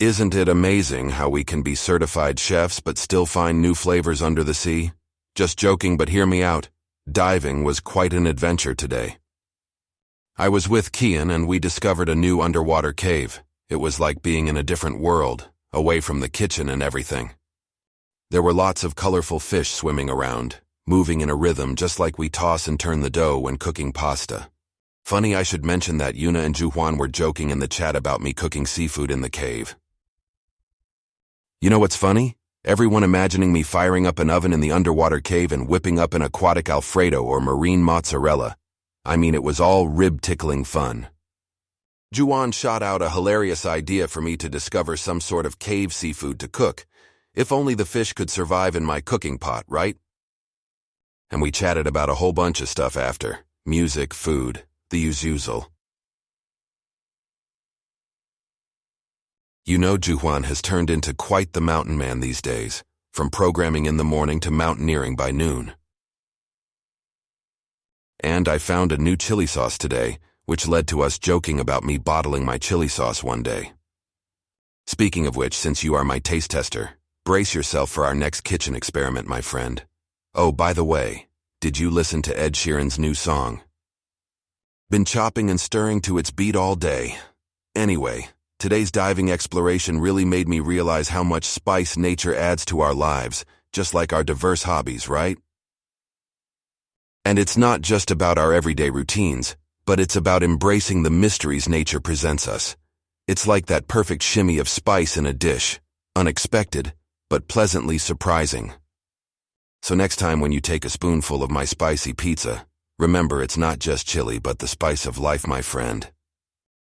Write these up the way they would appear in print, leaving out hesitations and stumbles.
Isn't it amazing how we can be certified chefs but still find new flavors under the sea? Just joking, but hear me out. Diving was quite an adventure today. I was with Kian and we discovered a new underwater cave. It was like being in a different world, away from the kitchen and everything. There were lots of colorful fish swimming around, moving in a rhythm just like we toss and turn the dough when cooking pasta. Funny I should mention that Yuna and Juhwan were joking in the chat about me cooking seafood in the cave. You know what's funny? Everyone imagining me firing up an oven in the underwater cave and whipping up an aquatic Alfredo or marine mozzarella. I mean, it was all rib-tickling fun. Juhwan shot out a hilarious idea for me to discover some sort of cave seafood to cook. If only the fish could survive in my cooking pot, right? And we chatted about a whole bunch of stuff after. Music, food, the usual. You know, Juhwan has turned into quite the mountain man these days, from programming in the morning to mountaineering by noon. And I found a new chili sauce today, which led to us joking about me bottling my chili sauce one day. Speaking of which, since you are my taste tester, brace yourself for our next kitchen experiment, my friend. Oh, by the way, did you listen to Ed Sheeran's new song? Been chopping and stirring to its beat all day. Anyway, today's diving exploration really made me realize how much spice nature adds to our lives, just like our diverse hobbies, right? And it's not just about our everyday routines, but it's about embracing the mysteries nature presents us. It's like that perfect shimmy of spice in a dish, unexpected, but pleasantly surprising. So next time when you take a spoonful of my spicy pizza, remember it's not just chili but the spice of life, my friend.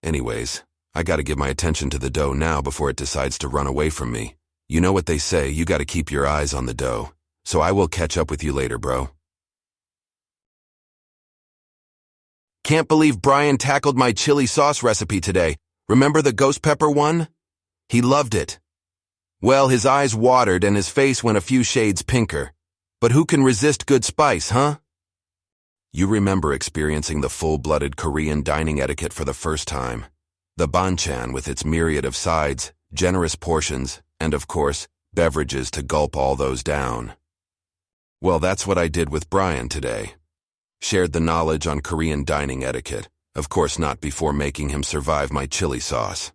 Anyways, I gotta give my attention to the dough now before it decides to run away from me. You know what they say, you gotta keep your eyes on the dough. So I will catch up with you later, bro. Can't believe Brian tackled my chili sauce recipe today. Remember the ghost pepper one? He loved it. Well, his eyes watered and his face went a few shades pinker. But who can resist good spice, huh? You remember experiencing the full-blooded Korean dining etiquette for the first time. The banchan with its myriad of sides, generous portions, and of course, beverages to gulp all those down. Well, that's what I did with Brian today. Shared the knowledge on Korean dining etiquette, of course not before making him survive my chili sauce.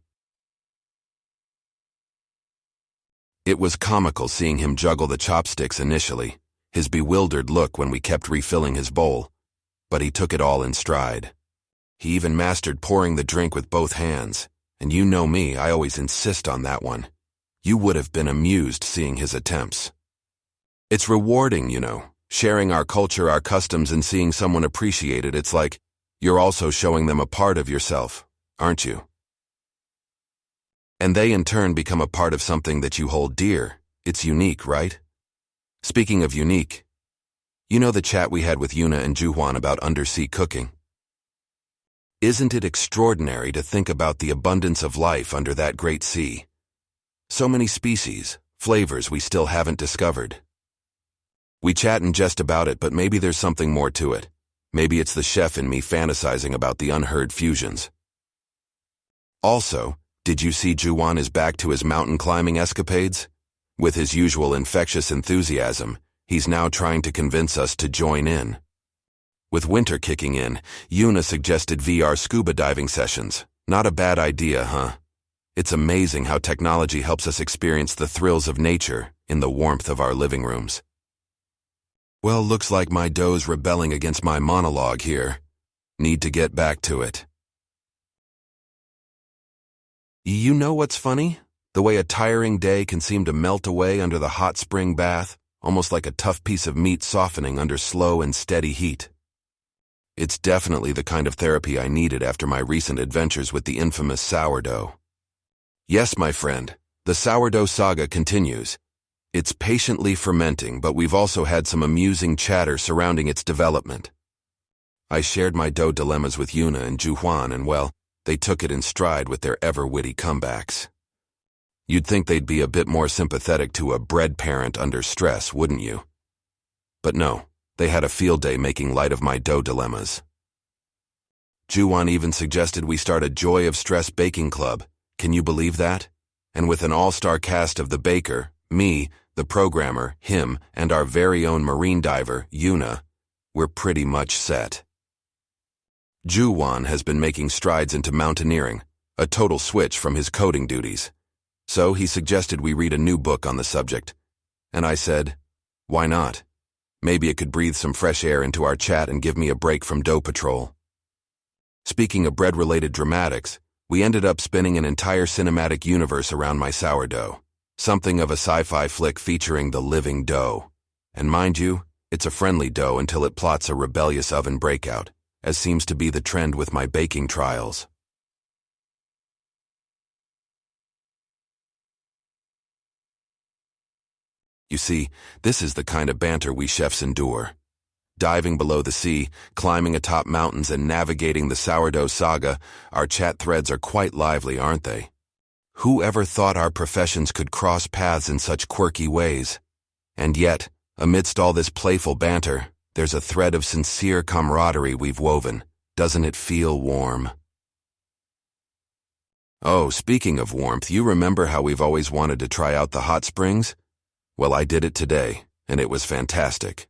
It was comical seeing him juggle the chopsticks initially, his bewildered look when we kept refilling his bowl, but he took it all in stride. He even mastered pouring the drink with both hands, and you know me, I always insist on that one. You would have been amused seeing his attempts. It's rewarding, you know, sharing our culture, our customs, and seeing someone appreciate it. It's like you're also showing them a part of yourself, aren't you? And they in turn become a part of something that you hold dear. It's unique, right? Speaking of unique, you know the chat we had with Yuna and Juhwan about undersea cooking? Isn't it extraordinary to think about the abundance of life under that great sea? So many species, flavors we still haven't discovered. We chat and jest about it, but maybe there's something more to it. Maybe it's the chef in me fantasizing about the unheard fusions. Also, did you see Juhwan is back to his mountain climbing escapades? With his usual infectious enthusiasm, he's now trying to convince us to join in. With winter kicking in, Yuna suggested VR scuba diving sessions. Not a bad idea, huh? It's amazing how technology helps us experience the thrills of nature in the warmth of our living rooms. Well, looks like my dough's rebelling against my monologue here. Need to get back to it. You know what's funny? The way a tiring day can seem to melt away under the hot spring bath, almost like a tough piece of meat softening under slow and steady heat. It's definitely the kind of therapy I needed after my recent adventures with the infamous sourdough. Yes, my friend, the sourdough saga continues. It's patiently fermenting, but we've also had some amusing chatter surrounding its development. I shared my dough dilemmas with Yuna and Juhwan, and well, they took it in stride with their ever-witty comebacks. You'd think they'd be a bit more sympathetic to a bread parent under stress, wouldn't you? But no, they had a field day making light of my dough dilemmas. Juhwan even suggested we start a Joy of Stress baking club. Can you believe that? And with an all-star cast of the baker, me, the programmer, him, and our very own marine diver, Yuna, we're pretty much set. Juwan has been making strides into mountaineering, a total switch from his coding duties. So he suggested we read a new book on the subject. And I said, why not? Maybe it could breathe some fresh air into our chat and give me a break from dough patrol. Speaking of bread-related dramatics, we ended up spinning an entire cinematic universe around my sourdough. Something of a sci-fi flick featuring the living dough. And mind you, it's a friendly dough until it plots a rebellious oven breakout, as seems to be the trend with my baking trials. You see, this is the kind of banter we chefs endure. Diving below the sea, climbing atop mountains, and navigating the sourdough saga, our chat threads are quite lively, aren't they? Who ever thought our professions could cross paths in such quirky ways? And yet, amidst all this playful banter, there's a thread of sincere camaraderie we've woven. Doesn't it feel warm? Oh, speaking of warmth, you remember how we've always wanted to try out the hot springs? Well, I did it today, and it was fantastic.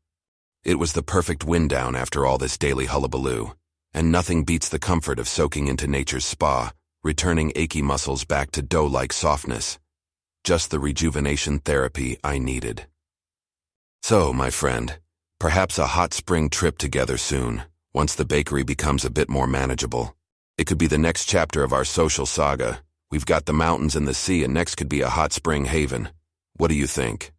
It was the perfect wind down after all this daily hullabaloo, and nothing beats the comfort of soaking into nature's spa, returning achy muscles back to dough-like softness. Just the rejuvenation therapy I needed. So, my friend, perhaps a hot spring trip together soon, once the bakery becomes a bit more manageable. It could be the next chapter of our social saga. We've got the mountains and the sea, and next could be a hot spring haven. What do you think?